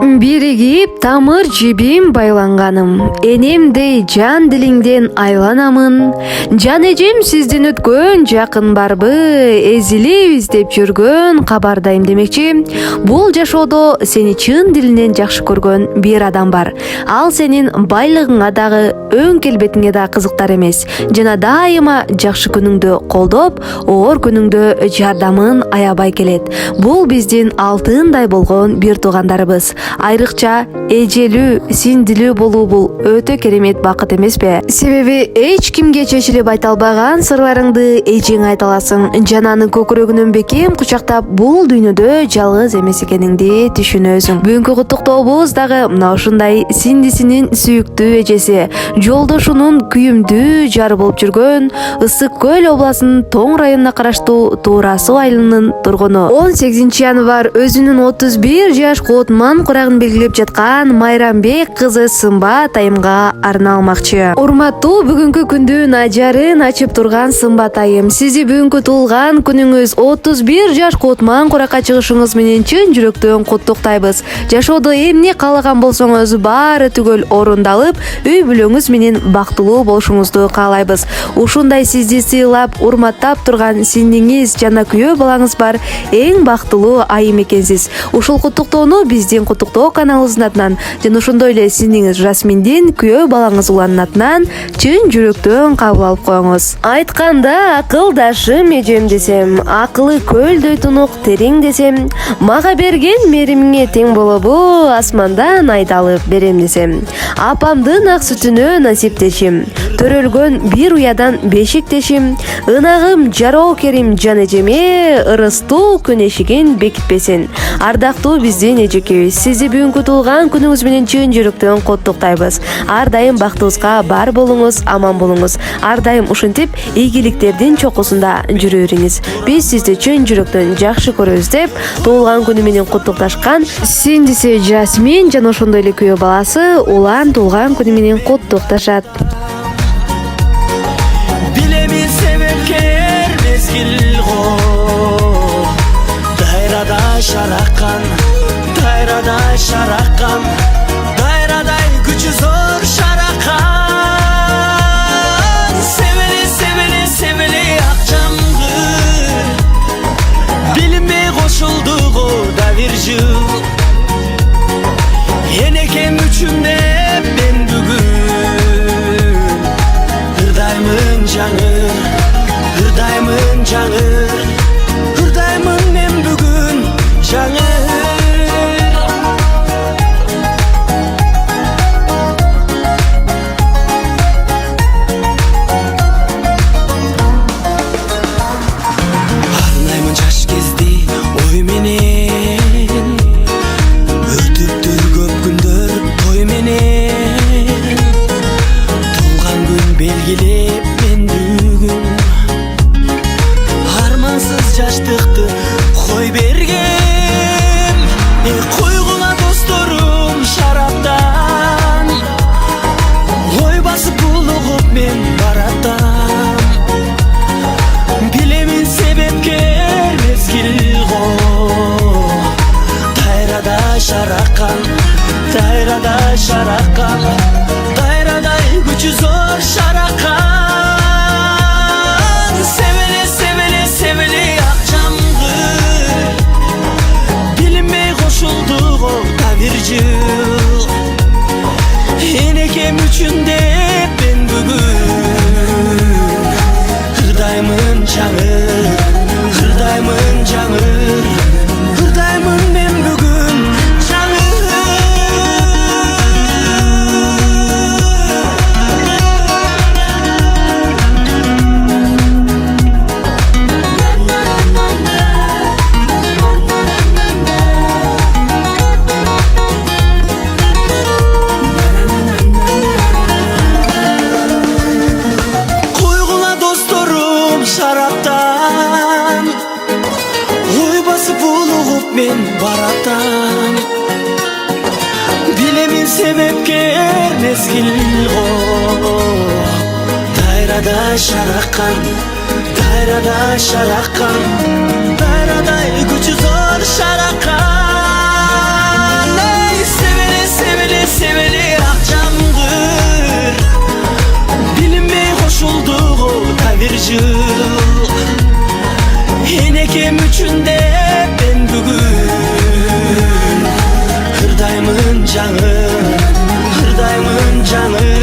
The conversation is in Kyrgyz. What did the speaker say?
Биригип тамыр жибим байланганым, энемдей жан дилиңден айланамын. Жан эжем сиздин өткөн жакын барбы, эзилебиз деп жүргөн кабардайм демекчи. Бул жашоодо сени чын дилинен жакшы көргөн бир адам бар. Ал сенин байлыгыңа дагы, өң келбетиңе да кызыктар эмес. Жана дайыма жакшы күнүңдү колдоп, оор күнүңдө жардамын аябай келет. Бул биздин алтындай болгон бир туугандарыбыз. Айрыкча эжелүү, синдилүү болуу бул өтө керемет бакыт эмеспи? Себеби эч кимге чечилип айта албаган сырларыңды эжең айта аласың. Жананын көкүрөгүнөн бекем кучактап, бул дүйнөдө жалгыз эмес экениңди түшүнөсүң. Бүгүнкү куттуктообуз дагы мына ушундай синдисинин сүйүктүү эжеси, жолдошунун күйүмдүү жары болуп жүргөн Ысык Көл областынын Тоң районуна караштуу Туура Суу айылынын тургуну. 18 январь өзүнүн 31 жаш котман курагын белгилеп жаткан Майрамбек кызы Сымбат айымга арналмакчы. Урматтуу бүгүнкү күндүн ажарын ачып турган Сымбат айым, сизди бүгүнкү туулган күнүңүз 31 жаш котман куракка чыгышыңыз менен чын жүрөктөн куттуктайбыз. Жашоодо эмне каалаган болсоңуз баары түгөл орундалып, үй бүлөңүз менен бактылуу болушуңузду каалайбыз. Ушундай сизди сыйлап, урматтап турган сиңдиңиз жана күйөө балаңыз бар эң бактылуу айым экенсиз. Ушул куттуктоону биздин куттуктоо каналыбыздын атынан жана ошондой эле сиңдиңиз Жасминдин күйөө балаңыз Уланын атынан чын жүрөктөн кабыл алып коюңуз. Айтканда акылдашым эжем десем, акылы көлдөй тунук терең десем, мага берген меримиңе тең болобу, асмандан айдалып берем десем. Апамдын ак сүтүнө насиптешим, төрөлгөн бир уядан бешиктешим, ынагым жароо керим жан эжеме, ырыстуу күн эшигин бекитпесин. Ардактуу биздин эжекебиз, сизди бүгүнкү туулган күнүңүз менен чын жүрөктөн куттуктайбыз. Ар дайым бактыбызга бар болуңуз, аман болуңуз. Ар дайым ушинтип ийгиликтердин чокусунда жүрө бериңиз. Биз сизди чын жүрөктөн жакшы көрөбүз деп, туулган күнү менен куттукташкан сиңдиси Жасмин жана ошондой эле күйөө баласы Улан туулган күнү менен куттукташат. Билеми себепкер мезгил го, дайрадай шараккан, дайрадай шараккан, дайрадай күчү зор шараккан. Себели, себели, себели ак жамгыр, билинбей кошулду го да бир жыл. Энекем үчүн деп мен бүгүн ырдаймын жаңыр, ырдаймын жаңыр, ырдаймын мен бүгүн жаңыр. Арнаймын жаш кезди ой менен, өтүптүр көп күндөр той менен. Туулган күн белгилеп мен бүгүн армансыз жаштыкты кой бергем. Койгула досторум шараптан, ой басып булугуп мен баратам. Билемин себепкер мезгил го, дайрадай шараккан, дайрадай шараккан, дайрадай күчү зор шараккан. Себели, себели, себели ак жамгыр, билинбей кошулду го да бир жыл. Энекем үчүн деп мен бүгүн ырдаймын жаңыр, ырдаймын жаңыр, ырдаймын мен бүгүн жаңыр. Койгула досторум шараптан, ой басып булугуп мен баратам. Билемин себепкер мезгил го, дайрадай шараккан, дайрадай шараккан, дайрадай күчү зор шараккан. üçün de ben bugün hırdayımın canı, hırdayımın canı.